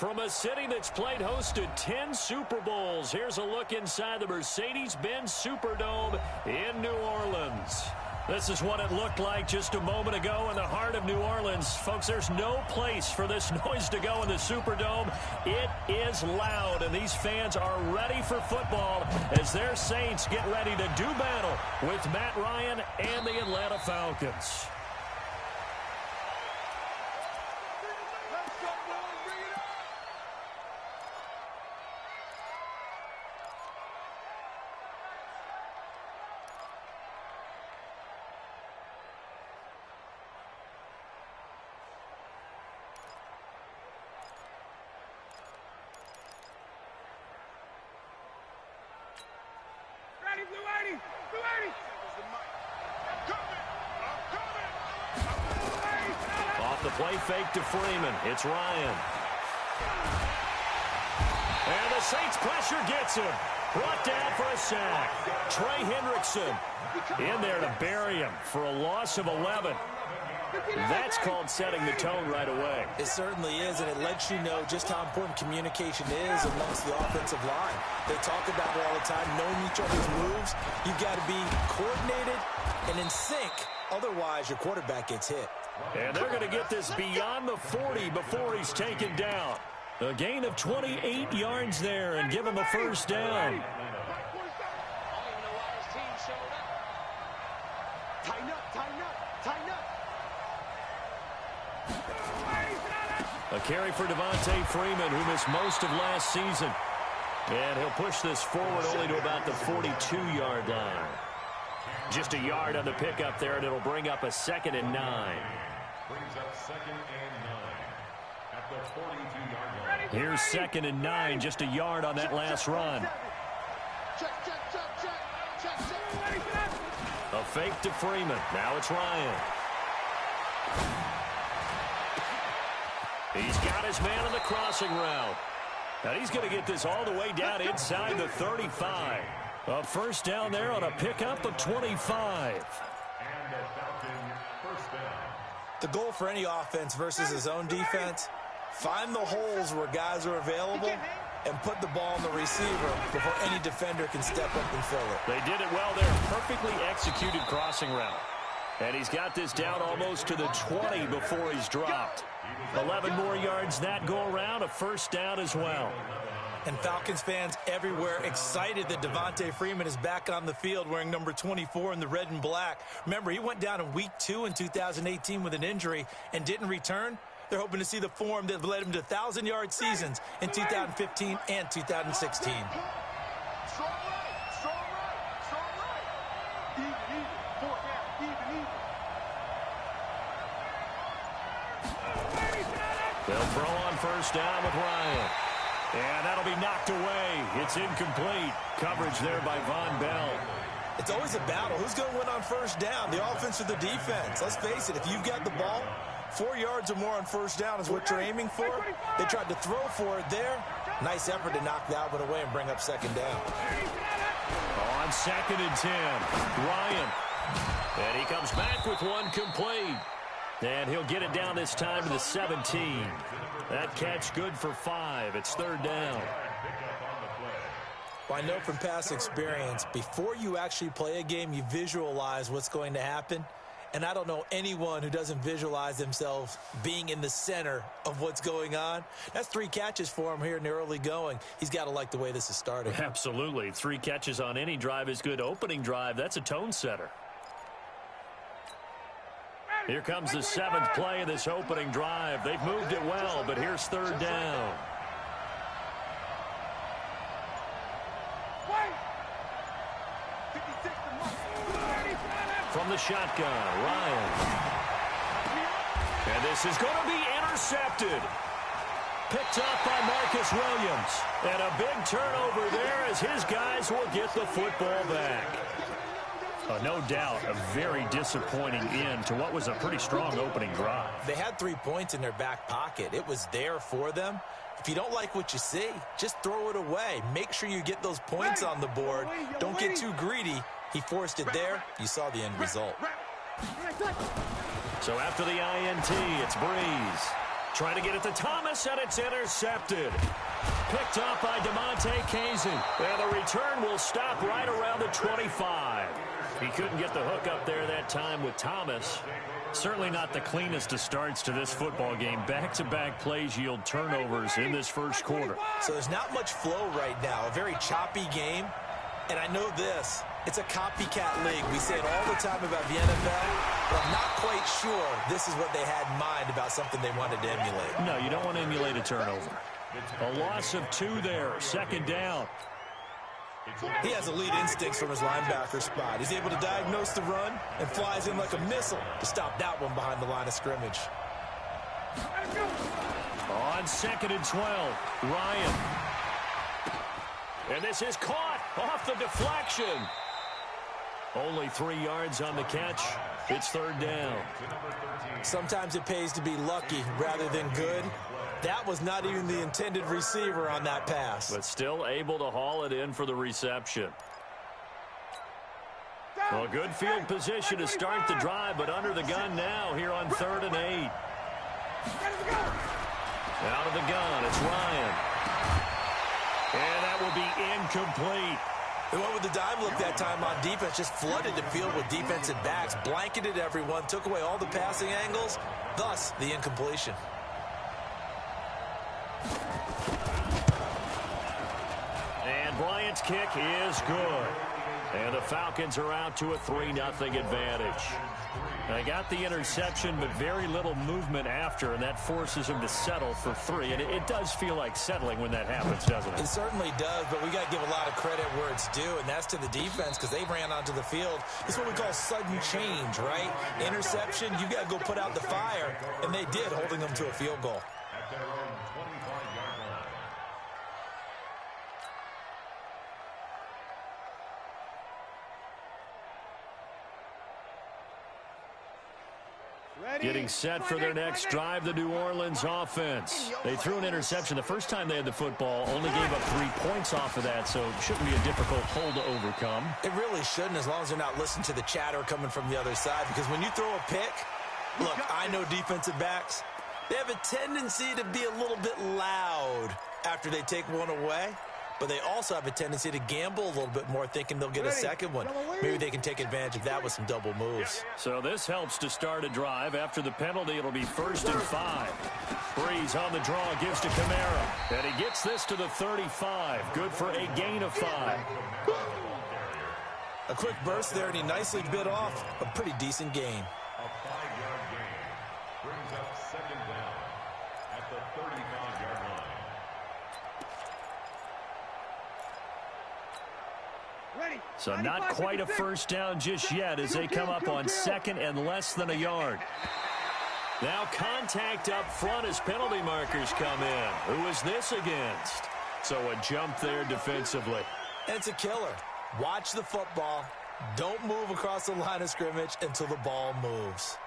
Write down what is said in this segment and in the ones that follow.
From a city that's played host to 10 Super Bowls, here's a look inside the Mercedes-Benz Superdome in New Orleans. This is what it looked like just a moment ago in the heart of New Orleans. Folks, there's no place for this noise to go in the Superdome. It is loud, and these fans are ready for football as their Saints get ready to do battle with Matt Ryan and the Atlanta Falcons. Off the play fake to Freeman. It's Ryan. And the Saints pressure gets him. Brought down for a sack. Trey Hendrickson in there to bury him for a loss of 11. That's called setting the tone right away. It certainly is, and it lets you know just how important communication is amongst the offensive line. They talk about it all the time, knowing each other's moves. You've got to be coordinated and in sync. Otherwise, your quarterback gets hit. And they're going to get this beyond the 40 before he's taken down. A gain of 28 yards there and give him a first down. A carry for Devontae Freeman, who missed most of last season. And he'll push this forward only to about the 42-yard line. Just a yard on the pickup there, and it'll bring up a 2nd and 9. Brings up 2nd and 9 at the 42-yard line. Here's 2nd and 9, just a yard on that last run. A fake to Freeman. Now it's Ryan. He's got his man on the crossing route. Now he's going to get this all the way down inside the 35. A first down there on a pickup of 25. And a Falcon first down. The goal for any offense versus his own defense, find the holes where guys are available and put the ball on the receiver before any defender can step up and fill it. They did it well there. Perfectly executed crossing route. And he's got this down almost to the 20 before he's dropped. 11 more yards that go around, a first down as well. And Falcons fans everywhere excited that Devontae Freeman is back on the field wearing number 24 in the red and black. Remember, he went down in week 2 in 2018 with an injury and didn't return. They're hoping to see the form that led him to 1,000-yard seasons in 2015 and 2016. They'll throw on first down with Ryan. And that'll be knocked away. It's incomplete. Coverage there by Von Bell. It's always a battle. Who's going to win on first down, the offense or the defense? Let's face it, if you've got the ball, 4 yards or more on first down is what you're aiming for. They tried to throw for it there. Nice effort to knock that one away and bring up second down. On 2nd and 10, Ryan. And he comes back with one complete. And he'll get it down this time to the 17. That catch good for 5. It's 3rd down. Well, I know from past experience, before you actually play a game, you visualize what's going to happen. And I don't know anyone who doesn't visualize themselves being in the center of what's going on. That's 3 catches for him here in the early going. He's got to like the way this is starting. Absolutely. 3 catches on any drive is good. Opening drive, that's a tone setter. Here comes the 7th play of this opening drive. They've moved it well, but here's 3rd down. From the shotgun, Ryan. And this is going to be intercepted. Picked up by Marcus Williams. And a big turnover there as his guys will get the football back. No doubt a very disappointing end to what was a pretty strong opening drive. They had 3 points in their back pocket. It was there for them. If you don't like what you see, just throw it away. Make sure you get those points on the board. Don't get too greedy. He forced it there. You saw the end result. So after the INT, it's Breeze. Trying to get it to Thomas, and it's intercepted. Picked up by DeMonte Kazin. And the return will stop right around the 25. He couldn't get the hook up there that time with Thomas. Certainly not the cleanest of starts to this football game. Back-to-back plays yield turnovers in this first quarter. So there's not much flow right now. A very choppy game. And I know this. It's a copycat league. We say it all the time about the NFL, but I'm not quite sure this is what they had in mind about something they wanted to emulate. No, you don't want to emulate a turnover. A loss of 2 there. Second down. He has elite instincts from his linebacker spot. He's able to diagnose the run and flies in like a missile to stop that one behind the line of scrimmage. On 2nd and 12, Ryan. And this is caught off the deflection. Only 3 yards on the catch. It's 3rd down. Sometimes it pays to be lucky rather than good. That was not even the intended receiver on that pass. But still able to haul it in for the reception. Well, good field position to start the drive, but under the gun now here on 3rd and 8. Out of the gun, it's Ryan. And that will be incomplete. They went with the dive look that time on defense, just flooded the field with defensive backs, blanketed everyone, took away all the passing angles, thus the incompletion. And Bryant's kick is good. And the Falcons are out to a 3-0 advantage. They got the interception, but very little movement after, and that forces them to settle for 3. And it does feel like settling when that happens, doesn't it? It certainly does, but we got to give a lot of credit where it's due, and that's to the defense because they ran onto the field. It's what we call sudden change, right? Interception, you got to go put out the fire, and they did, holding them to a field goal. At their own 25-yard line. Getting set for their next drive, the New Orleans offense. They threw an interception the first time they had the football, only gave up 3 points off of that, so it shouldn't be a difficult hole to overcome. It really shouldn't, as long as they're not listening to the chatter coming from the other side, because when you throw a pick, look, I know defensive backs, they have a tendency to be a little bit loud after they take one away, but they also have a tendency to gamble a little bit more, thinking they'll get a second one. Maybe they can take advantage of that with some double moves. So this helps to start a drive. After the penalty, it'll be 1st and 5. Breeze on the draw, gives to Kamara. And he gets this to the 35. Good for a gain of 5. A quick burst there, and he nicely bit off a pretty decent gain. A 5-yard gain brings up 2nd down at the 35-yard line. So not quite a first down just yet as they come up on 2nd and less than a yard. Now contact up front as penalty markers come in. Who is this against? So a jump there defensively. And it's a killer. Watch the football. Don't move across the line of scrimmage until the ball moves.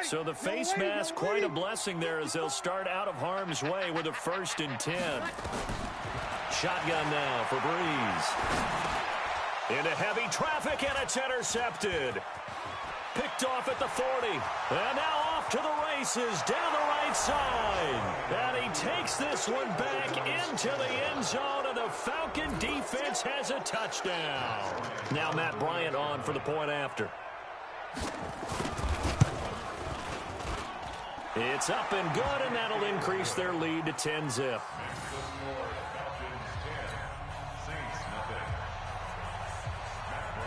So the face mask, quite a blessing there as they'll start out of harm's way with a 1st and 10. Shotgun now for Breeze. Into heavy traffic, and it's intercepted. Picked off at the 40. And now off to the races down the right side. And he takes this one back into the end zone, and the Falcon defense has a touchdown. Now Matt Bryant on for the point after. It's up and good, and that'll increase their lead to 10-zip.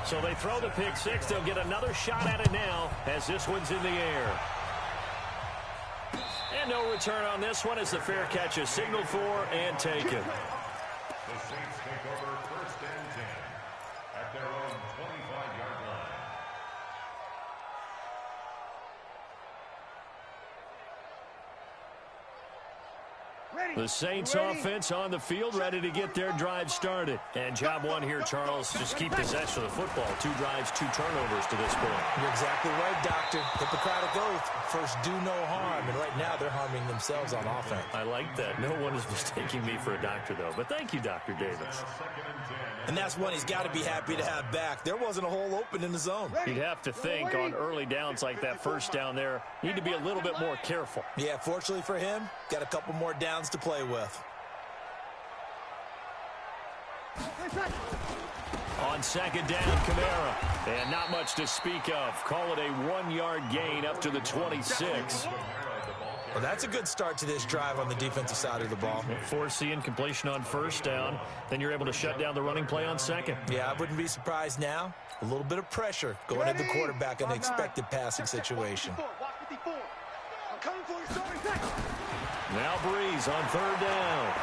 So they throw the pick 6. They'll get another shot at it now as this one's in the air. And no return on this one as the fair catch is signaled for and taken. The Saints take over 1st and 10 at their own 25-yard line. The Saints offense on the field, ready to get their drive started. And job one here, Charles, just keep possession of the football. 2 drives, 2 turnovers to this point. You're exactly right, Doctor. Hippocratic oath. First, do no harm. And right now, they're harming themselves on offense. I like that. No one is mistaking me for a doctor, though. But thank you, Dr. Davis. And that's one he's got to be happy to have back. There wasn't a hole open in the zone. You'd have to think on early downs like that first down there, need to be a little bit more careful. Yeah, fortunately for him, got a couple more downs to play with. On second down, Kamara. And not much to speak of. Call it a 1-yard gain up to the 26. Well, that's a good start to this drive on the defensive side of the ball. Force the incompletion on first down. Then you're able to shut down the running play on second. Yeah, I wouldn't be surprised now. A little bit of pressure going at the quarterback in an expected passing situation. Now Breeze on third down.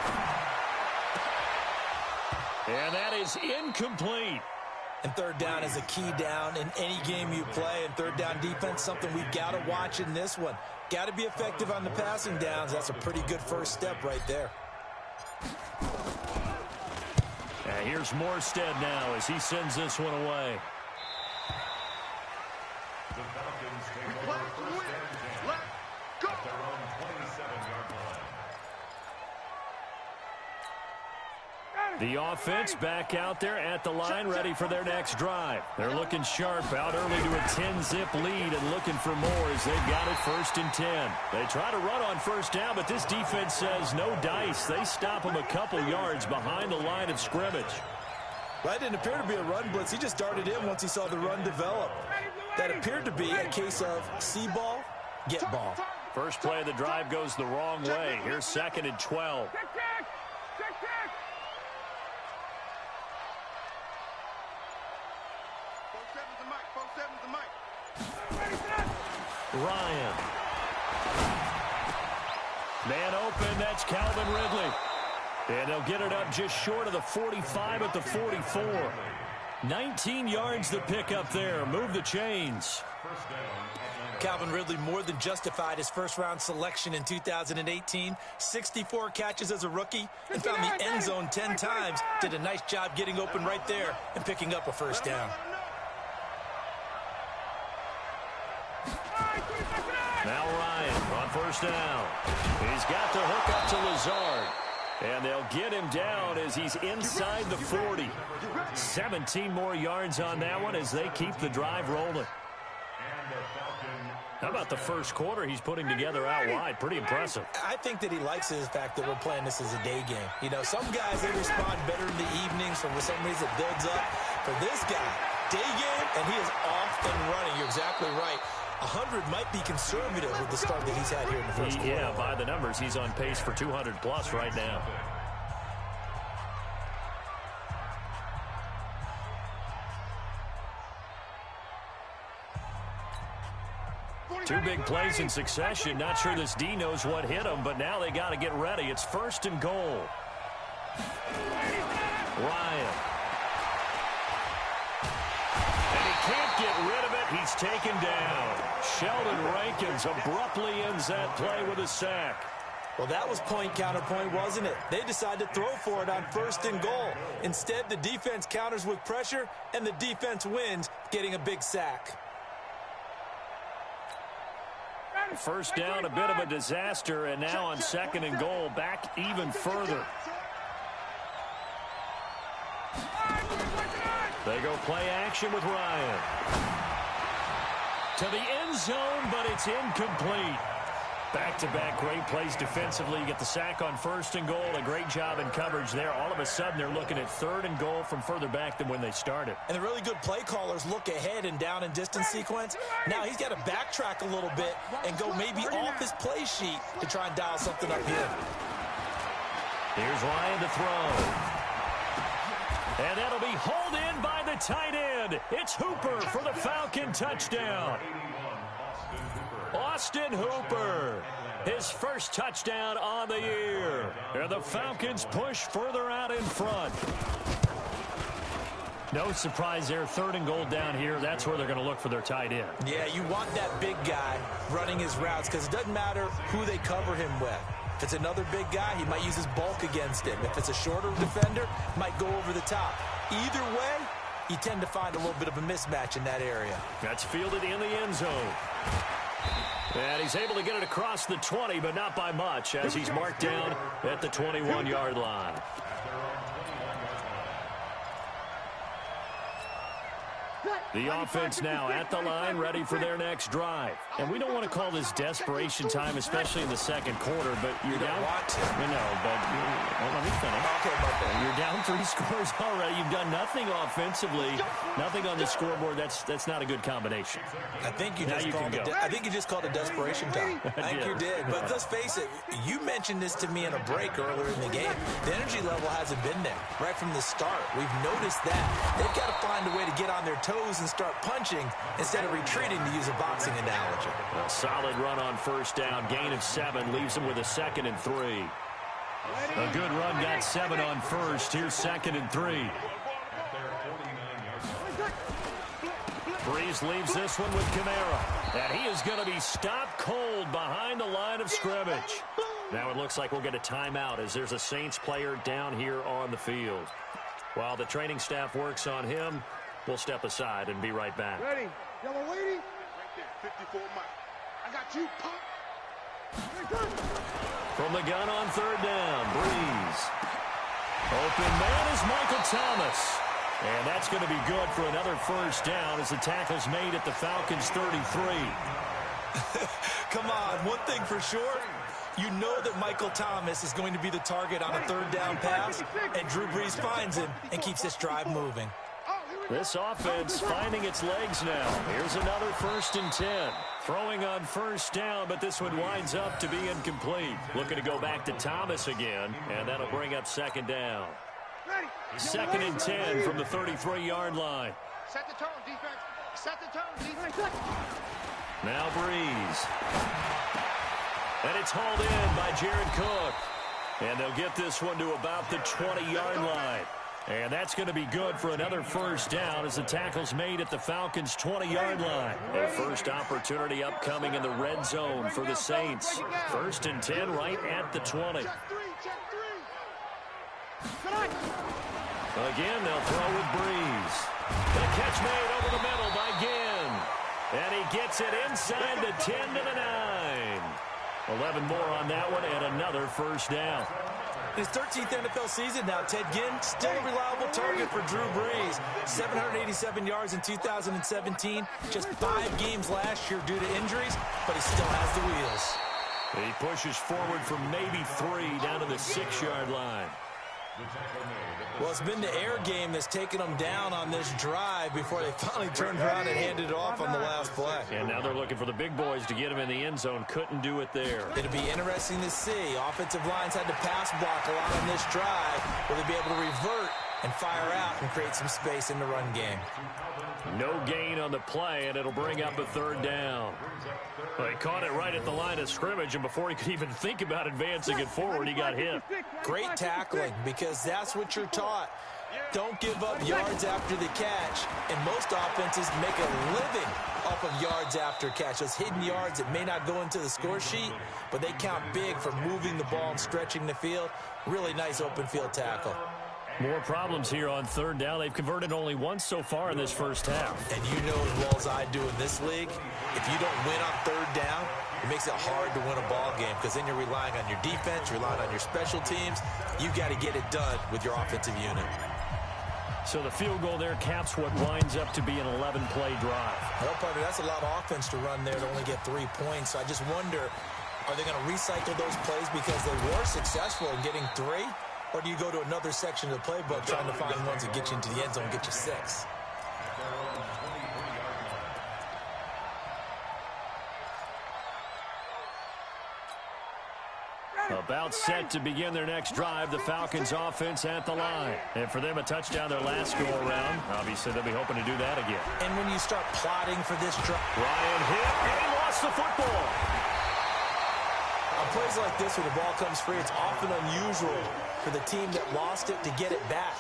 And that is incomplete. And third down is a key down in any game you play. And third down defense, something we've got to watch in this one. Got to be effective on the passing downs. That's a pretty good first step right there. And here's Morstead now as he sends this one away. The Falcons take over first and 10 at their own 27-yard line. The offense back out there at the line, ready for their next drive. They're looking sharp, out early to a 10-zip lead and looking for more as they've got it first and 10. They try to run on first down, but this defense says no dice. They stop them a couple yards behind the line of scrimmage. That didn't appear to be a run blitz. He just started in once he saw the run develop. That appeared to be a case of see ball, get ball. First play of the drive goes the wrong way. Here's second and 12. Ryan. Man open, that's Calvin Ridley. And they'll get it up just short of the 45 at the 44. 19 yards to pick up there. Move the chains. Calvin Ridley more than justified his first-round selection in 2018. 64 catches as a rookie and found the end zone 10 times. Did a nice job getting open right there and picking up a first down. Now Ryan on first down. He's got the hook up to Lazard. And they'll get him down as he's inside the 40. 17 more yards on that one as they keep the drive rolling. How about the first quarter he's putting together out wide? Pretty impressive. I think that he likes the fact that we're playing this as a day game. You know, some guys, they respond better in the evenings, for some reason it builds up. For this guy, day game, and he is off and running. You're exactly right. 100 might be conservative with the start that he's had here in the first quarter. Yeah, by the numbers, he's on pace for 200+ right now. Two big plays in succession. Not sure this D knows what hit him, but now they got to get ready. It's first and goal. Ryan. And he can't get rid of it. He's taken down. Sheldon Rankins abruptly ends that play with a sack. Well, that was point counterpoint, wasn't it? They decided to throw for it on first and goal. Instead, the defense counters with pressure, and the defense wins, getting a big sack. First down, a bit of a disaster, and now on second and goal, back even further. They go play action with Ryan. To the end zone, but it's incomplete. Back-to-back great plays defensively. You get the sack on first and goal. A great job in coverage there. All of a sudden, they're looking at third and goal from further back than when they started. And the really good play callers look ahead and down and distance sequence. Now he's got to backtrack a little bit and go maybe off his play sheet to try and dial something up here. Here's Ryan to throw. And that'll be hauled in by the tight end. It's Hooper for the Falcon touchdown. Austin Hooper, his first touchdown on the year. And the Falcons push further out in front. No surprise there, third and goal down here. That's where they're going to look for their tight end. Yeah, you want that big guy running his routes because it doesn't matter who they cover him with. If it's another big guy, he might use his bulk against him. If it's a shorter defender, he might go over the top. Either way, you tend to find a little bit of a mismatch in that area. That's fielded in the end zone. And he's able to get it across the 20, but not by much, as he's marked down at the 21-yard line. The offense now at the line, ready for their next drive. And we don't want to call this desperation time, especially in the second quarter, but you're down. No, but let me finish. Okay. You're down 3 scores already. You've done nothing offensively, nothing on the scoreboard. That's not a good combination. I think you just called it desperation time. I think you did. But let's face it, you mentioned this to me in a break earlier in the game. The energy level hasn't been there right from the start. We've noticed that. They've got to find a way to get on their toes and start punching instead of retreating, to use a boxing analogy. A solid run on first down. Gain of 7 leaves them with a 2nd and 3. A good run got 7 on first. Here's 2nd and 3. Breeze leaves this one with Kamara. And he is going to be stopped cold behind the line of scrimmage. Now it looks like we'll get a timeout as there's a Saints player down here on the field. While the training staff works on him, we'll step aside and be right back. Ready. Yellow lady. Right there, 54 Mike. I got you, pop. From the gun on third down, Breeze. Open man is Michael Thomas. And that's going to be good for another first down as the tackle's made at the Falcons' 33. Come on, one thing for sure. You know that Michael Thomas is going to be the target on a third down pass, and Drew Brees finds him and keeps this drive moving. This offense finding its legs now. Here's another 1st and 10. Throwing on first down, but this one winds up to be incomplete. Looking to go back to Thomas again, and that'll bring up 2nd down. 2nd and 10 from the 33-yard line. Set the tone, defense. Set the tone, defense. Now Breeze. And it's hauled in by Jared Cook. And they'll get this one to about the 20-yard line. And that's going to be good for another first down as the tackle's made at the Falcons' 20-yard line. Their first opportunity upcoming in the red zone for the Saints. 1st and 10 right at the 20. Again, they'll throw with Breeze. The catch made over the middle by Ginn. And he gets it inside the 10 to the 9. 11 more on that one and another first down. His 13th NFL season now, Ted Ginn, still a reliable target for Drew Brees. 787 yards in 2017, just 5 games last year due to injuries, but he still has the wheels. He pushes forward from maybe 3 down to the 6-yard line. Well, it's been the air game that's taken them down on this drive before they finally turned around and handed it off on the last play. And now they're looking for the big boys to get him in the end zone. Couldn't do it there. It'll be interesting to see. Offensive lines had to pass block a lot on this drive. Will they be able to revert and fire out and create some space in the run game? No gain on the play, and it'll bring up a 3rd down. Well, he caught it right at the line of scrimmage, and before he could even think about advancing it forward, he got hit. Great tackling, because that's what you're taught. Don't give up yards after the catch, and most offenses make a living off of yards after catch. Those hidden yards that may not go into the score sheet, but they count big for moving the ball and stretching the field. Really nice open field tackle. More problems here on 3rd down. They've converted only once so far in this first half. And you know as well as I do in this league, if you don't win on 3rd down, it makes it hard to win a ball game because then you're relying on your defense, you're relying on your special teams. You've got to get it done with your offensive unit. So the field goal there caps what winds up to be an 11-play drive. Well, partner, that's a lot of offense to run there to only get 3 points. I just wonder, are they going to recycle those plays because they were successful in getting 3? Or do you go to another section of the playbook trying to find ones that get you into the end zone and get you 6? About set to begin their next drive, the Falcons offense at the line. And for them, a touchdown their last go-around. Obviously, they'll be hoping to do that again. And when you start plotting for this drive... Ryan hit, and he lost the football. On plays like this where the ball comes free, it's often unusual for the team that lost it to get it back.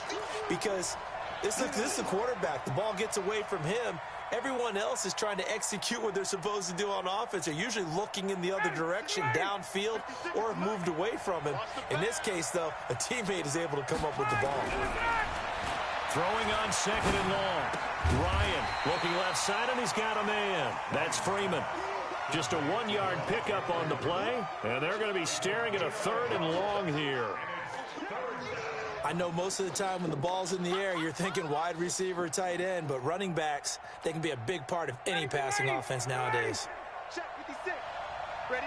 Because this is the quarterback. The ball gets away from him, Everyone else is trying to execute what they're supposed to do on offense. They're usually looking in the other direction, downfield, or have moved away from him. In this case, though, a teammate is able to come up with the ball. Throwing on second and long. Ryan looking left side, and he's got a man. That's Freeman. Just a 1-yard pickup on the play, and they're going to be staring at a 3rd and long here. I know most of the time when the ball's in the air, you're thinking wide receiver, tight end, but running backs, they can be a big part of any passing offense nowadays. Check 56. Ready?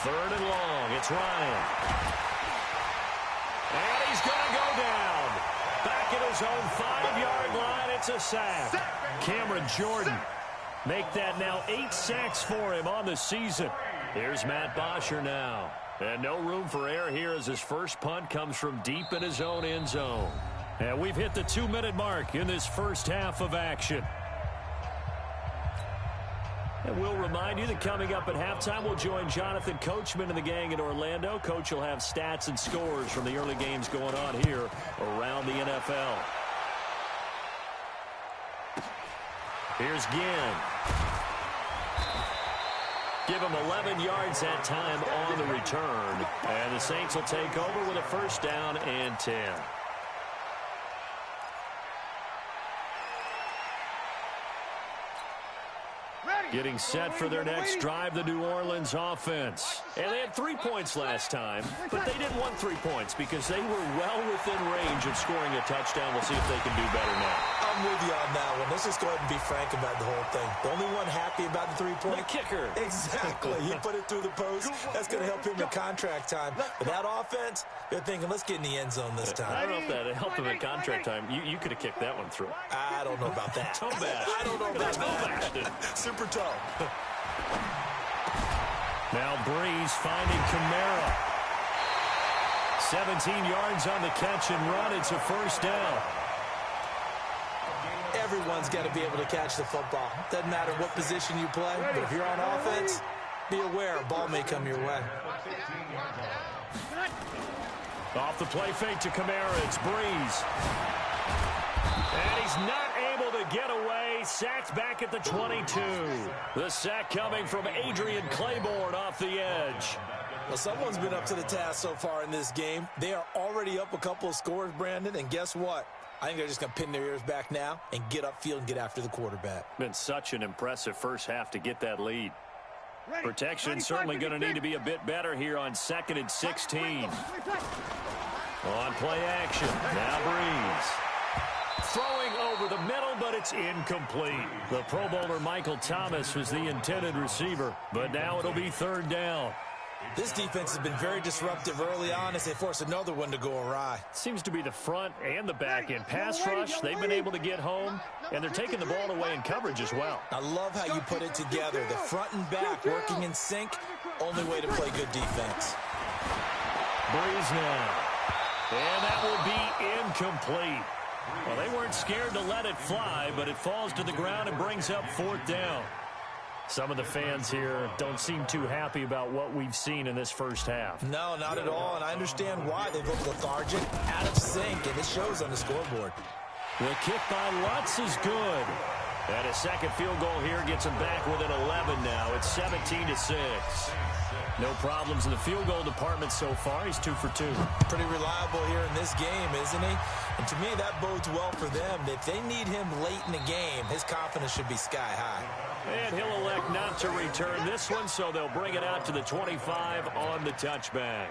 3rd and long. It's Ryan. And he's going to go down. Back at his own 5-yard line. It's a sack. Cameron Jordan. Make that now 8 sacks for him on the season. Here's Matt Bosher now. And no room for error here as his first punt comes from deep in his own end zone. And we've hit the 2-minute mark in this first half of action. And we'll remind you that coming up at halftime, we'll join Jonathan Coachman and the gang in Orlando. Coach will have stats and scores from the early games going on here around the NFL. Here's Ginn. Give him 11 yards that time on the return. And the Saints will take over with a 1st down and 10. Getting set for their next drive, the New Orleans offense. And they had 3 points last time, but they didn't want 3 points because they were well within range of scoring a touchdown. We'll see if they can do better now. I'm with you on that one. Let's just go ahead and be frank about the whole thing. The only one happy about the 3-point? The kicker. Exactly. He put it through the post. That's going to help him in contract time. But that offense, they're thinking, let's get in the end zone this time. I don't know if that helped him in contract time. You could have kicked that one through. I don't know about that. Toe bash. I don't know about that. Super toe. Now Breeze finding Kamara. 17 yards on the catch and run. It's a 1st down. Everyone's got to be able to catch the football. Doesn't matter what position you play, but if you're on offense, be aware a ball may come your way. Off the play fake to Kamara. It's Breeze. And he's not able to get away. Sacked back at the 22. The sack coming from Adrian Claiborne off the edge. Well, someone's been up to the task so far in this game. They are already up a couple of scores, Brandon, and guess what? I think they're just going to pin their ears back now and get upfield and get after the quarterback. Been such an impressive first half to get that lead. Protection certainly going to need to be a bit better here on 2nd and 16. On play action. Now Breeze. Throwing over the middle, but it's incomplete. The Pro Bowler Michael Thomas was the intended receiver, but now it'll be 3rd down. This defense has been very disruptive early on as they force another one to go awry. Seems to be the front and the back end. Pass rush, they've been able to get home, and they're taking the ball away in coverage as well. I love how you put it together. The front and back working in sync, only way to play good defense. Breeze now. And that will be incomplete. Well, they weren't scared to let it fly, but it falls to the ground and brings up 4th down. Some of the fans here don't seem too happy about what we've seen in this first half. No, not at all, and I understand why. They've looked lethargic, out of sync, and it shows on the scoreboard. The kick by Lutz is good. And a second field goal here gets him back within 11 now. It's 17-6. No problems in the field goal department so far. He's 2 for 2. Pretty reliable here in this game, isn't he? And to me, that bodes well for them. If they need him late in the game, his confidence should be sky high. And he'll elect not to return this one, so they'll bring it out to the 25 on the touchback.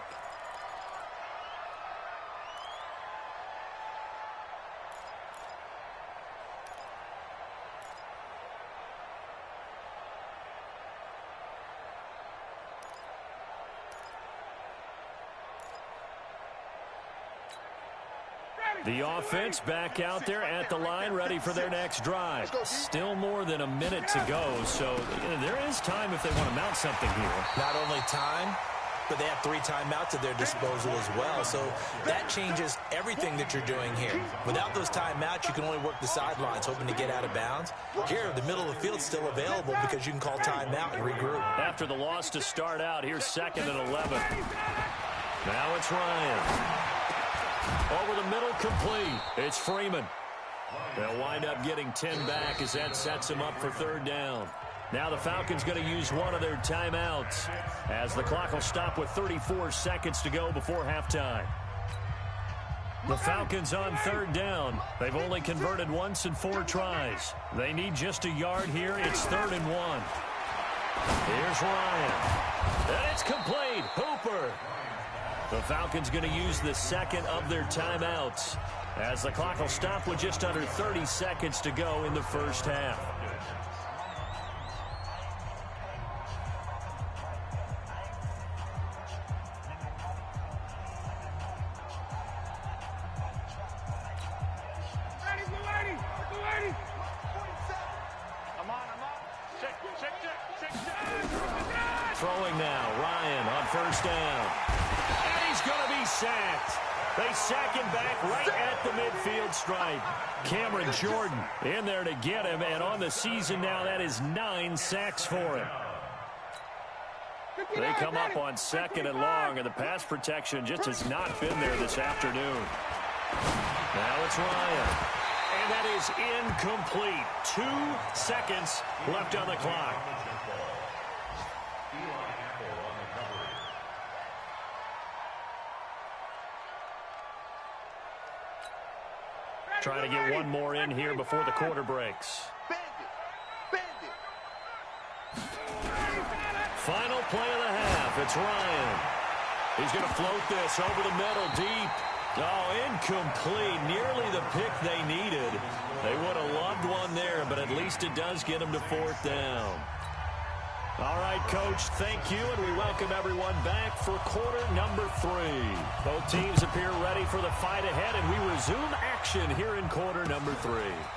The offense back out there at the line, ready for their next drive. Still more than a minute to go, so there is time if they want to mount something here. Not only time, but they have 3 timeouts at their disposal as well, so that changes everything that you're doing here. Without those timeouts, you can only work the sidelines, hoping to get out of bounds. Here, the middle of the field's still available because you can call timeout and regroup. After the loss to start out, here's 2nd and 11. Now it's Ryan. Over the middle, complete. It's Freeman. They'll wind up getting 10 back as that sets them up for third down. Now the Falcons going to use one of their timeouts as the clock will stop with 34 seconds to go before halftime. The Falcons on third down. They've only converted once in 4 tries. They need just a yard here. It's 3rd and 1. Here's Ryan. And it's complete. Hooper. The Falcons going to use the second of their timeouts as the clock will stop with just under 30 seconds to go in the first half. Throwing now, Ryan on first down. And he's going to be sacked. They sack him back right at the midfield stripe. Cameron Jordan in there to get him, and on the season now, that is 9 sacks for him. They come up on 2nd and long, and the pass protection just has not been there this afternoon. Now it's Ryan. And that is incomplete. 2 seconds left on the clock. Trying to get one more in here before the quarter breaks. Final play of the half. It's Ryan. He's going to float this over the middle deep. Oh, incomplete. Nearly the pick they needed. They would have loved one there, but at least it does get them to 4th down. All right, Coach, thank you, and we welcome everyone back for quarter number 3. Both teams appear ready for the fight ahead, and we resume action here in quarter number 3.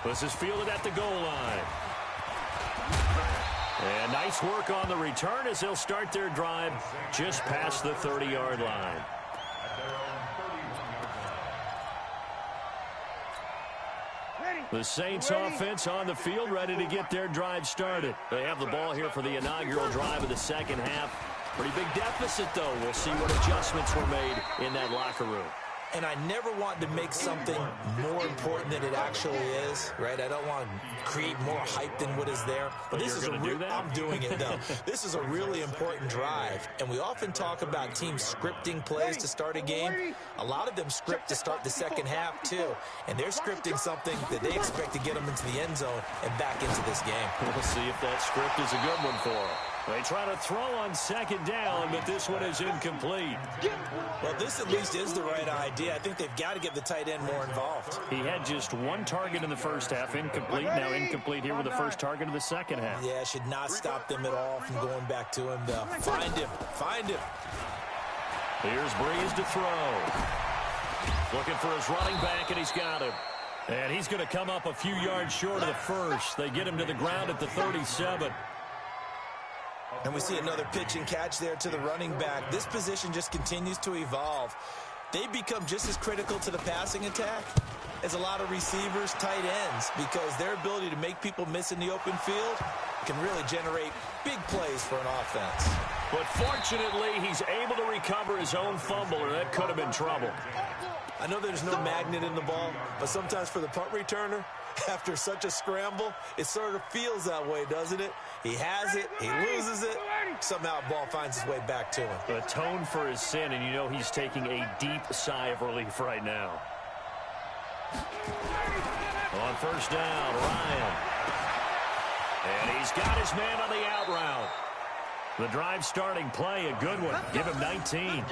This is fielded at the goal line. And nice work on the return as they'll start their drive just past the 30-yard line. The Saints offense on the field, ready to get their drive started. They have the ball here for the inaugural drive of the second half. Pretty big deficit, though. We'll see what adjustments were made in that locker room. And I never want to make something more important than it actually is, right? I don't want to create more hype than what is there. But this is I'm doing it, though. This is a really important drive. And we often talk about teams scripting plays to start a game. A lot of them script to start the second half, too. And they're scripting something that they expect to get them into the end zone and back into this game. We'll see if that script is a good one for them. They try to throw on 2nd down, but this one is incomplete. Well, this at least is the right idea. I think they've got to get the tight end more involved. He had just 1 target in the first half, incomplete. Now incomplete here with the first target of the second half. Yeah, should not stop them at all from going back to him, though. Find him. Here's Breeze to throw. Looking for his running back, and he's got him. And he's going to come up a few yards short of the first. They get him to the ground at the 37. And we see another pitch and catch there to the running back. This position just continues to evolve. They become just as critical to the passing attack as a lot of receivers, tight ends, because their ability to make people miss in the open field can really generate big plays for an offense. But fortunately, he's able to recover his own fumble, or that could have been trouble. I know there's no magnet in the ball, but sometimes for the punt returner, after such a scramble, it sort of feels that way, doesn't it? He has it, he loses it, somehow the ball finds its way back to him. Atone for his sin, and you know he's taking a deep sigh of relief right now. On first down, Ryan. And he's got his man on the out route. The drive starting play, a good one. Give him 19.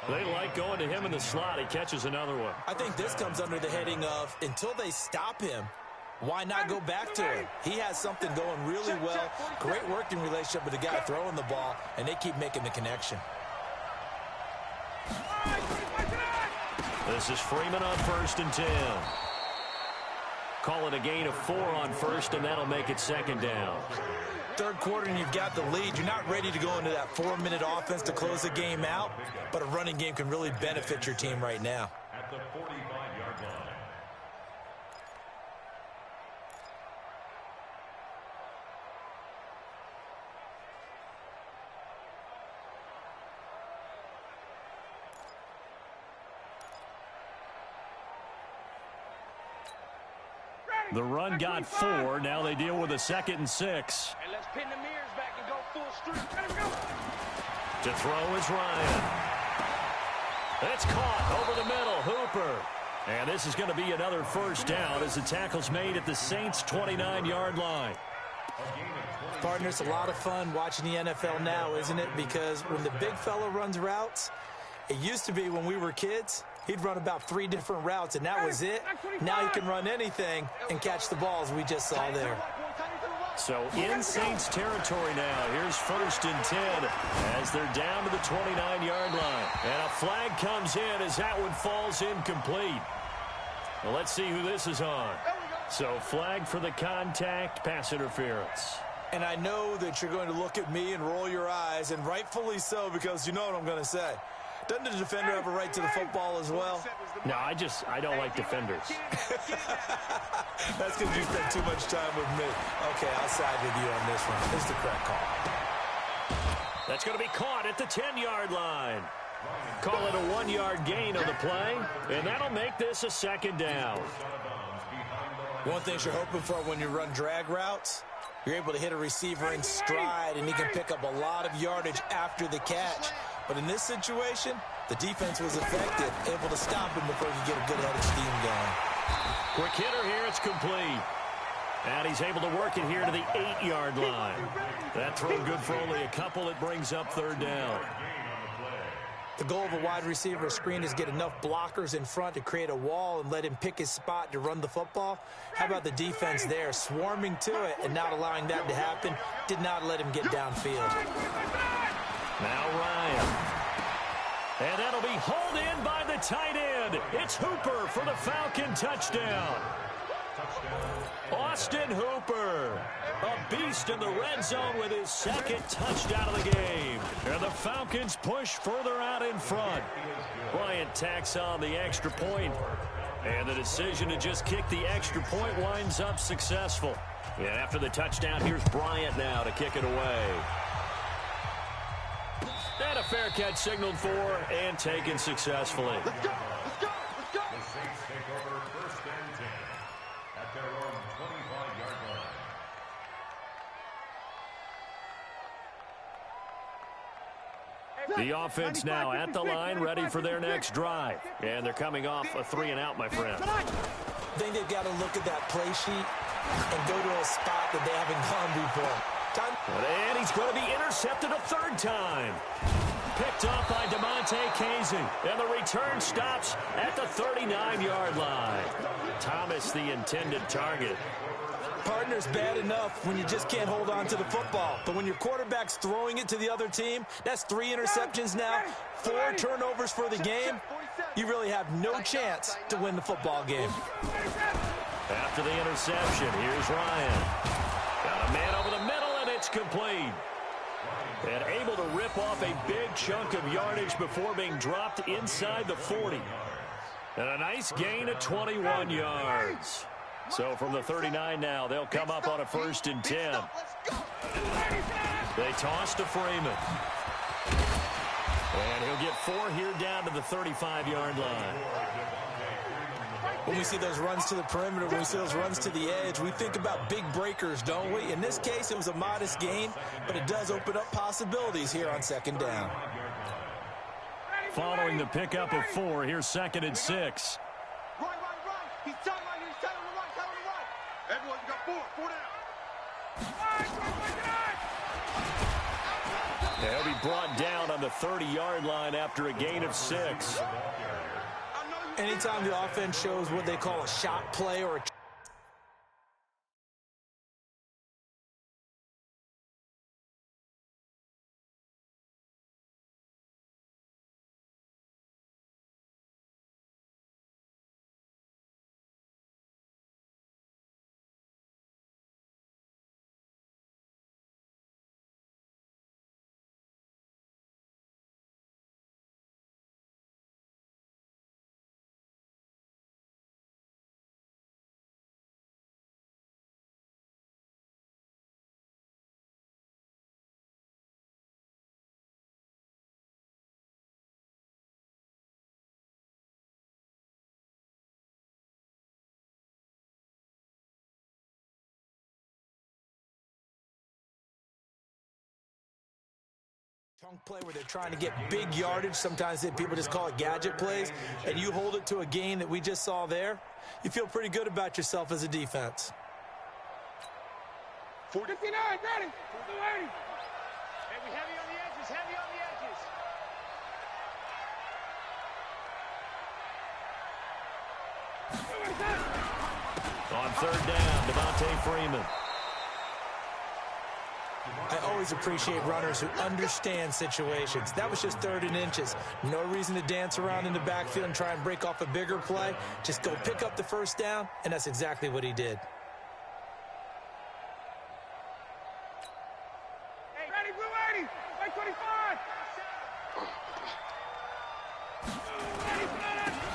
They like going to him in the slot. He catches another one. I think this comes under the heading of, until they stop him, why not go back to him? He has something going really well. Great working relationship with the guy throwing the ball, and they keep making the connection. This is Freeman on 1st and 10. Call it a gain of 4 on first, and that'll make it 2nd down. Third quarter, and you've got the lead. You're not ready to go into that 4-minute offense to close the game out, but a running game can really benefit your team right now. At the 45-yard line. The run got 4. Now they deal with a 2nd and 6. And let's pin the mirrors back and go full streak. Let him go. To throw is Ryan. It's caught over the middle. Hooper. And this is going to be another first down as the tackle's made at the Saints' 29-yard line. Partner, it's a lot of fun watching the NFL now, isn't it? Because when the big fella runs routes, it used to be when we were kids, he'd run about 3 different routes, and that was it. Now he can run anything and catch the balls we just saw there. So in Saints territory now, here's 1st and 10 as they're down to the 29-yard line. And a flag comes in as that one falls incomplete. Well, let's see who this is on. So flag for the contact, pass interference. And I know that you're going to look at me and roll your eyes, and rightfully so, because you know what I'm going to say. Doesn't the defender have a right to the football as well? No, I don't like defenders. That's because you spent too much time with me. Okay, I'll side with you on this one. This is the correct call. That's going to be caught at the 10-yard line. Call it a 1-yard gain on the play, and that'll make this a 2nd down. One thing you're hoping for when you run drag routes, you're able to hit a receiver in stride, and he can pick up a lot of yardage after the catch. But in this situation, the defense was effective, able to stop him before he could get a good head of steam going. Quick hitter here, it's complete. And he's able to work it here to the 8-yard line. That throw good for only a couple. It brings up 3rd down. The goal of a wide receiver screen is get enough blockers in front to create a wall and let him pick his spot to run the football. How about the defense there, swarming to it and not allowing that to happen? Did not let him get downfield. Now Ryan. And that'll be hauled in by the tight end. It's Hooper for the Falcon touchdown. Austin Hooper, a beast in the red zone with his 2nd touchdown of the game. And the Falcons push further out in front. Bryant tacks on the extra point. And the decision to just kick the extra point winds up successful. And after the touchdown, here's Bryant now to kick it away. And a fair catch signaled for and taken successfully. Let's go. Let's go. Let's go. The Saints take over 1st and 10 at their own 25-yard line. The offense now at the line, ready for their next drive. And they're coming off a 3-and-out, my friend. I think they've got to look at that play sheet and go to a spot that they haven't gone before. And he's going to be intercepted a 3rd time. Picked off by DeMonte Casey. And the return stops at the 39-yard line. Thomas, the intended target. Partner's bad enough when you just can't hold on to the football. But when your quarterback's throwing it to the other team, that's 3 interceptions now, 4 turnovers for the game. You really have no chance to win the football game. After the interception, here's Ryan. Got a man over the middle, and it's complete. And able to rip off a big chunk of yardage before being dropped inside the 40. And a nice gain of 21 yards. So from the 39 now, they'll come up on a 1st and 10. They toss to Freeman. And he'll get 4 here down to the 35-yard line. When we see those runs to the perimeter, when we see those runs to the edge, we think about big breakers, don't we? In this case, it was a modest gain, but it does open up possibilities here on 2nd down. Following the pickup of 4, here's 2nd and 6. Right. He's tight right here. He's tight on the right. Everyone, you got 4 down. He'll be brought down on the 30-yard line after a gain of 6. Anytime the offense shows what they call a shot play or a chunk play where they're trying to get big yardage. Sometimes people just call it gadget plays. And you hold it to a gain that we just saw there, you feel pretty good about yourself as a defense. 59, ready. 80. Hey, we heavy on the edges, heavy on the edges. On third down, Devontae Freeman. I always appreciate runners who understand situations. That was just 3rd and inches. No reason to dance around in the backfield and try and break off a bigger play. Just go pick up the first down, and that's exactly what he did. Hey, ready, blue 80. Right 25.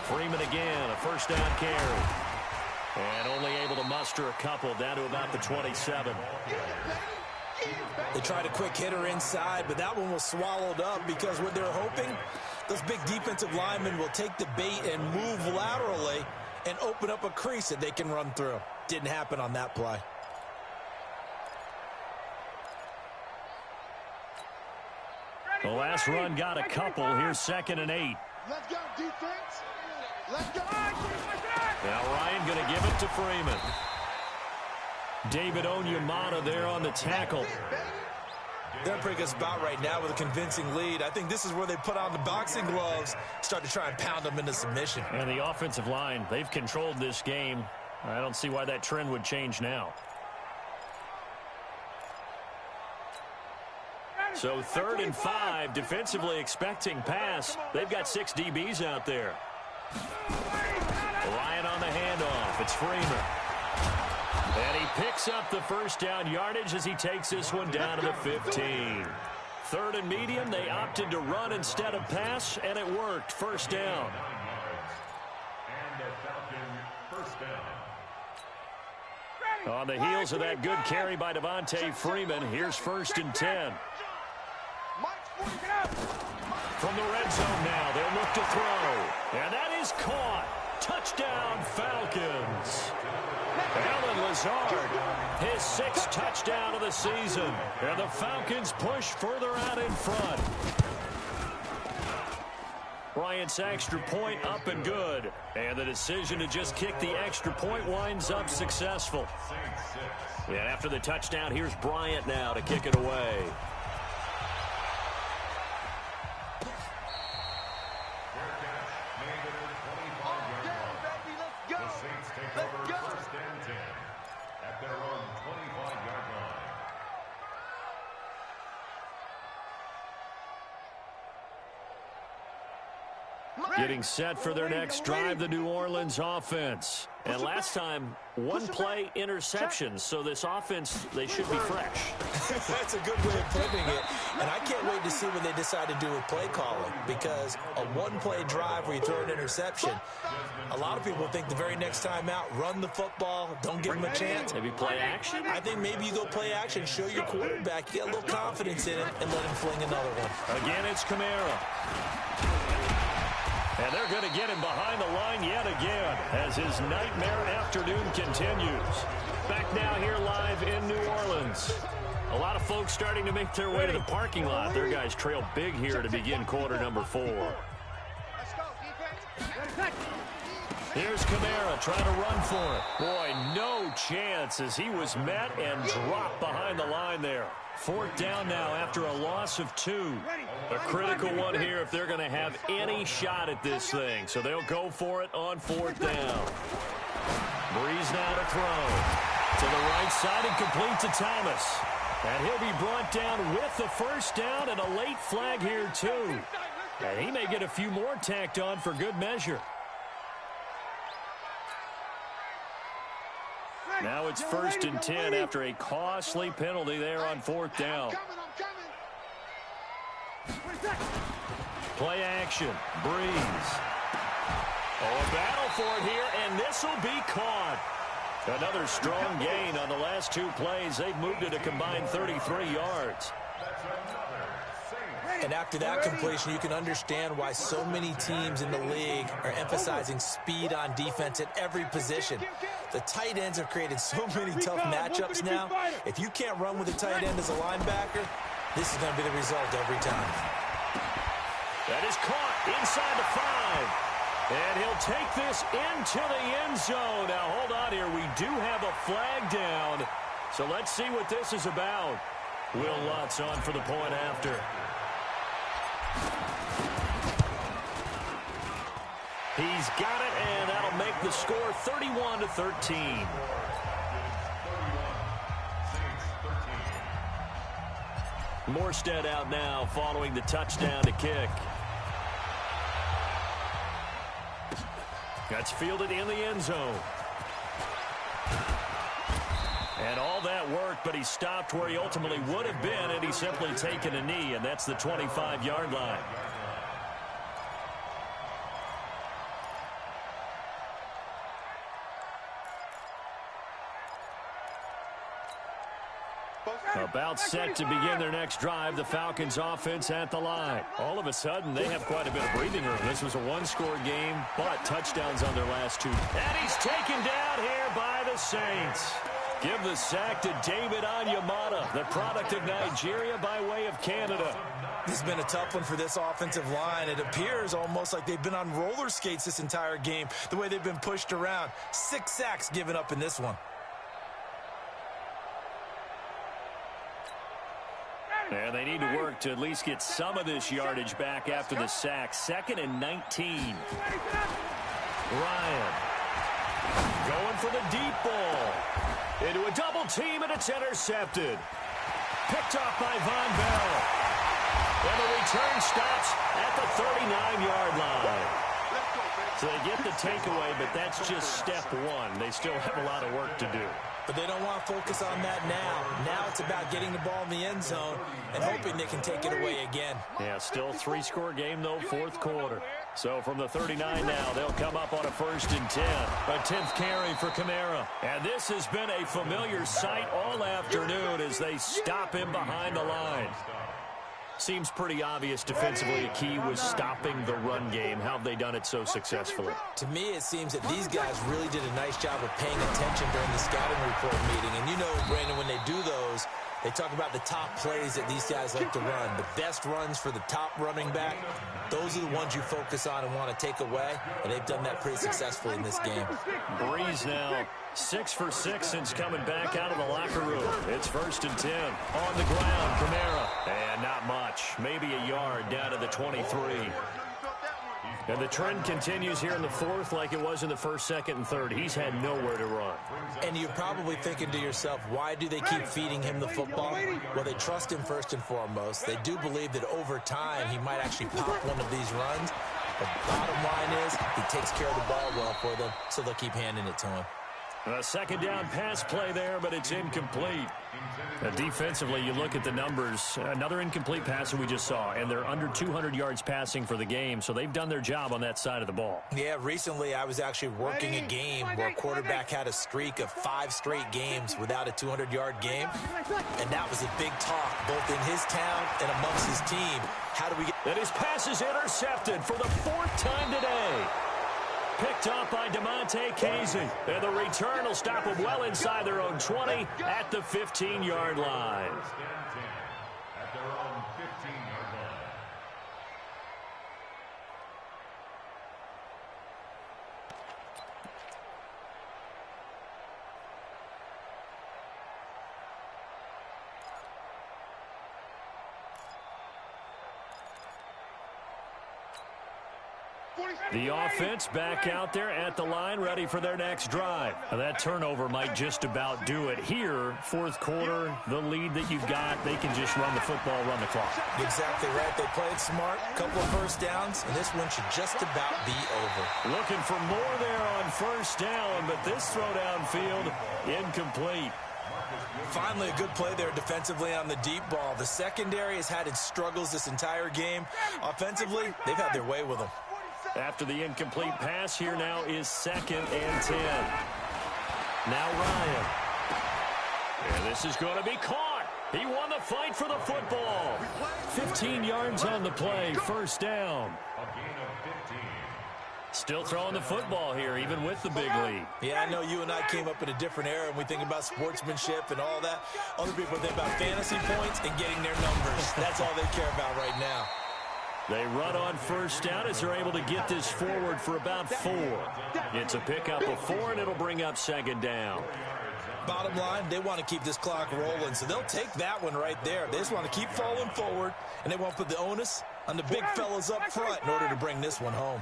Freeman again, a first down carry. And only able to muster a couple down to about the 27. They tried a quick hitter inside, but that one was swallowed up because what they're hoping, those big defensive linemen will take the bait and move laterally and open up a crease that they can run through. Didn't happen on that play. The last run got a couple. Here's 2nd and 8. Let's go, defense. Let's go. Now Ryan going to give it to Freeman. David Onyemata there on the tackle. They're in a pretty good spot right now with a convincing lead. I think this is where they put on the boxing gloves, start to try and pound them into submission. And the offensive line, they've controlled this game. I don't see why that trend would change now. So 3rd and 5, defensively expecting pass. They've got 6 DBs out there. Ryan on the handoff. It's Freeman. And he picks up the first down yardage as he takes this one down to the 15. 3rd and medium, they opted to run instead of pass, and it worked. First down. And the Falcon first down. On the heels of that good carry by Devontae Freeman, here's 1st and 10. From the red zone now, they'll look to throw. And that is caught. Touchdown, Falcons. Alan Lazard, his 6th touchdown of the season. And the Falcons push further out in front. Bryant's extra point up and good. And the decision to just kick the extra point winds up successful. And after the touchdown, here's Bryant now to kick it away. Getting set for their next drive, the New Orleans offense. And last time, 1-play interceptions. So this offense, they should be fresh. That's a good way of putting it. And I can't wait to see what they decide to do with play calling. Because a 1-play drive where you throw an interception, a lot of people think the very next time out, run the football, don't give them a chance. Maybe play action? I think maybe you go play action, show your quarterback, get a little confidence in it, and let him fling another one. Again, it's Kamara. And they're going to get him behind the line yet again as his nightmare afternoon continues. Back now here live in New Orleans. A lot of folks starting to make their way to the parking lot. Their guys trail big here to begin quarter number 4. Here's Kamara trying to run for it. Boy, no chance as he was met and dropped behind the line there. 4th down now after a loss of 2. A critical one here if they're going to have any shot at this thing. So they'll go for it on 4th down. Breeze now to throw. To the right side and complete to Thomas. And he'll be brought down with the first down and a late flag here too. And he may get a few more tacked on for good measure. Now it's 1st and 10 after a costly penalty there on 4th down. Play action. Breeze. Oh, a battle for it here, and this will be caught. Another strong gain on the last 2 plays. They've moved it a combined 33 yards. And after that completion, you can understand why so many teams in the league are emphasizing speed on defense at every position. The tight ends have created so many tough matchups now. If you can't run with a tight end as a linebacker, This is going to be the result every time. That is caught inside the 5. And he'll take this into the end zone. Now, hold on here. We do have a flag down. So let's see what this is about. Will Lutz on for the point after. He's got it, and that'll make the score 31-13. Morstead out now following the touchdown to kick. That's fielded in the end zone. And all that worked, but he stopped where he ultimately would have been, and he's simply taken a knee, and that's the 25-yard line. About set to begin their next drive, the Falcons offense at the line. All of a sudden, they have quite a bit of breathing room. This was a one-score game, but touchdowns on their last 2. And he's taken down here by the Saints. Give the sack to David Onyemata, the product of Nigeria by way of Canada. This has been a tough one for this offensive line. It appears almost like they've been on roller skates this entire game, the way they've been pushed around. 6 sacks given up in this one. And they need to work to at least get some of this yardage back after the sack. 2nd and 19. Ryan going for the deep ball. Into a double team, and it's intercepted. Picked off by Von Bell. And the return stops at the 39-yard line. So they get the takeaway, but that's just step 1. They still have a lot of work to do. But they don't want to focus on that now. Now it's about getting the ball in the end zone and hoping they can take it away again. Yeah, still 3-score game, though, 4th quarter. So from the 39 now, they'll come up on a 1st and 10. A 10th carry for Kamara. And this has been a familiar sight all afternoon as they stop him behind the line. Seems pretty obvious defensively. A key was stopping the run game. How have they done it so successfully? To me, it seems that these guys really did a nice job of paying attention during the scouting report meeting. And you know, Brandon, when they do those, they talk about the top plays that these guys like to run. The best runs for the top running back, those are the ones you focus on and want to take away. And they've done that pretty successfully in this game. Breeze now 6 for 6 since coming back out of the locker room. It's 1st and 10. On the ground, Kamara. And not much. Maybe a yard down to the 23. And the trend continues here in the 4th like it was in the 1st, 2nd, and 3rd. He's had nowhere to run. And you're probably thinking to yourself, why do they keep feeding him the football? Well, they trust him first and foremost. They do believe that over time he might actually pop one of these runs. The bottom line is he takes care of the ball well for them, so they'll keep handing it to him. A 2nd down pass play there, but it's incomplete. Defensively, you look at the numbers. Another incomplete pass that we just saw, and they're under 200 yards passing for the game, so they've done their job on that side of the ball. Yeah, recently I was actually working a game where a quarterback had a streak of 5 straight games without a 200-yard game, and that was a big talk, both in his town and amongst his team. How do we get... And his pass is intercepted for the 4th time today. Picked up by DeMonte Casey. And the return will stop them well inside their own 20 at the 15-yard line. At their own 15-yard line. The offense back out there at the line, ready for their next drive. Now that turnover might just about do it. Here, 4th quarter, the lead that you've got, they can just run the football, run the clock. Exactly right. They played smart, couple of 1st downs, and this one should just about be over. Looking for more there on 1st down, but this throw downfield, incomplete. Finally, a good play there defensively on the deep ball. The secondary has had its struggles this entire game. Offensively, they've had their way with them. After the incomplete pass, here now is 2nd and 10. Now Ryan. And this is going to be caught. He won the fight for the football. 15 yards on the play, 1st down. A gain of 15. Still throwing the football here, even with the big lead. Yeah, I know you and I came up in a different era, and we think about sportsmanship and all that. Other people think about fantasy points and getting their numbers. That's all they care about right now. They run on first down as they're able to get this forward for about 4. It's a pickup of 4, and it'll bring up second down. Bottom line, they want to keep this clock rolling, so they'll take that one right there. They just want to keep falling forward, and they want to put the onus on the big fellas up front in order to bring this one home.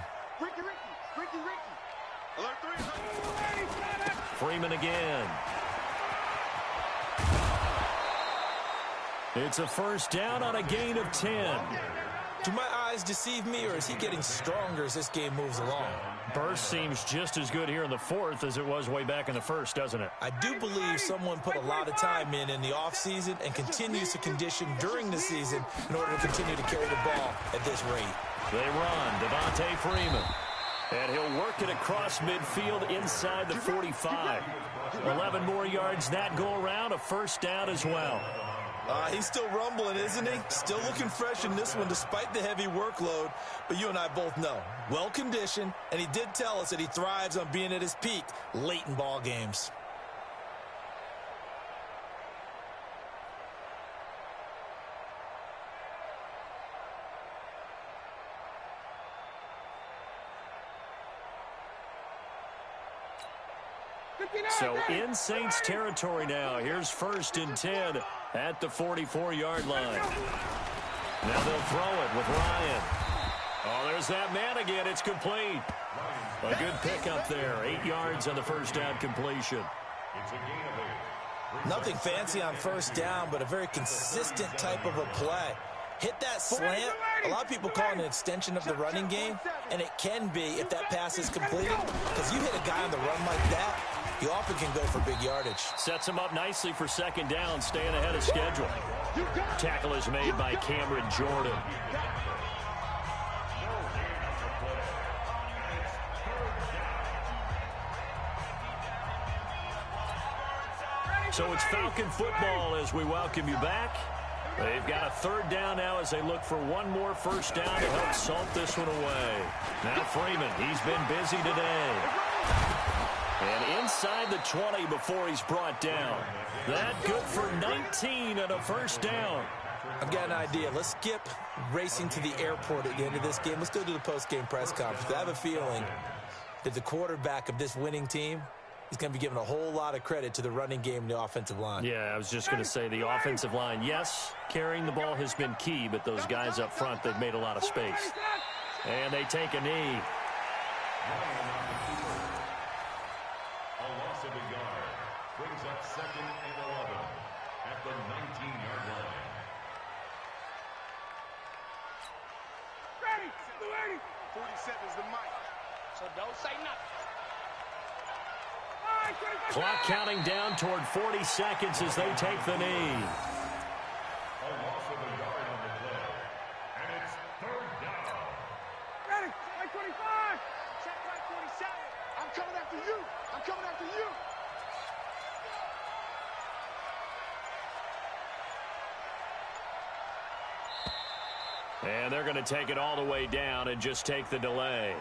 Freeman again. It's a first down on a gain of 10. Do my eyes deceive me, or is he getting stronger as this game moves along? Burst seems just as good here in the 4th as it was way back in the 1st, doesn't it? I do believe someone put a lot of time in the offseason and continues to condition during the season in order to continue to carry the ball at this rate. They run. Devontae Freeman. And he'll work it across midfield inside the 45. 11 more yards that go around, a first down as well. He's still rumbling, isn't he? Still looking fresh in this one despite the heavy workload. But you and I both know, well-conditioned, and he did tell us that he thrives on being at his peak late in ball games. So in Saints territory now. Here's 1st and 10 at the 44-yard line. Now they'll throw it with Ryan. Oh, there's that man again. It's complete. A good pickup there. 8 yards on the first down completion. Nothing fancy on first down, but a very consistent type of a play. Hit that slant. A lot of people call it an extension of the running game, and it can be if that pass is completed. Because you hit a guy on the run like that, he often can go for big yardage. Sets him up nicely for second down, staying ahead of schedule. Tackle is made by Cameron Jordan. So it's Falcon football as we welcome you back. They've got a third down now as they look for one more first down to help salt this one away. Now Freeman, he's been busy today. And inside the 20 before he's brought down. That good for 19 and a first down. I've got an idea. Let's skip racing to the airport at the end of this game. Let's go to the post-game press conference. I have a feeling that the quarterback of this winning team is going to be given a whole lot of credit to the running game and the offensive line. Yeah, I was just going to say the offensive line, yes, carrying the ball has been key, but those guys up front, they've made a lot of space. And they take a knee. A loss of a yard brings up 2nd and 11 at the 19-yard line. Ready, 47 is the mic, so don't say nothing. Clock counting down toward 40 seconds as they take the knee. A loss of a yard on the play, and it's 3rd down. Ready, 25. Check 47. I'm coming after you. I'm coming after you. And they're going to take it all the way down and just take the delay.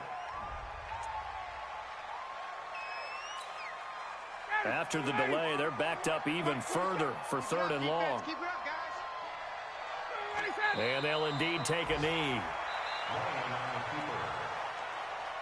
After the delay, they're backed up even further for 3rd and long. And they'll indeed take a knee.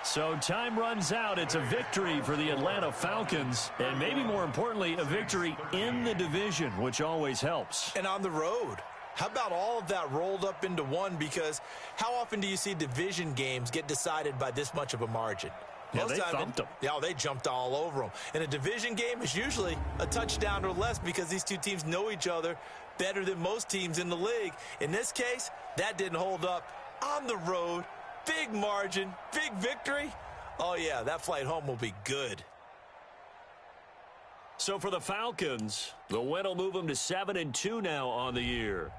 So time runs out. It's a victory for the Atlanta Falcons. And maybe more importantly, a victory in the division, which always helps. And on the road. How about all of that rolled up into one? Because how often do you see division games get decided by this much of a margin? Yeah, they thumped them. Yeah, they jumped all over them. And a division game is usually a touchdown or less because these two teams know each other better than most teams in the league. In this case, that didn't hold up. On the road, big margin, big victory. Oh, yeah, that flight home will be good. So for the Falcons, the win will move them to 7-2 now on the year.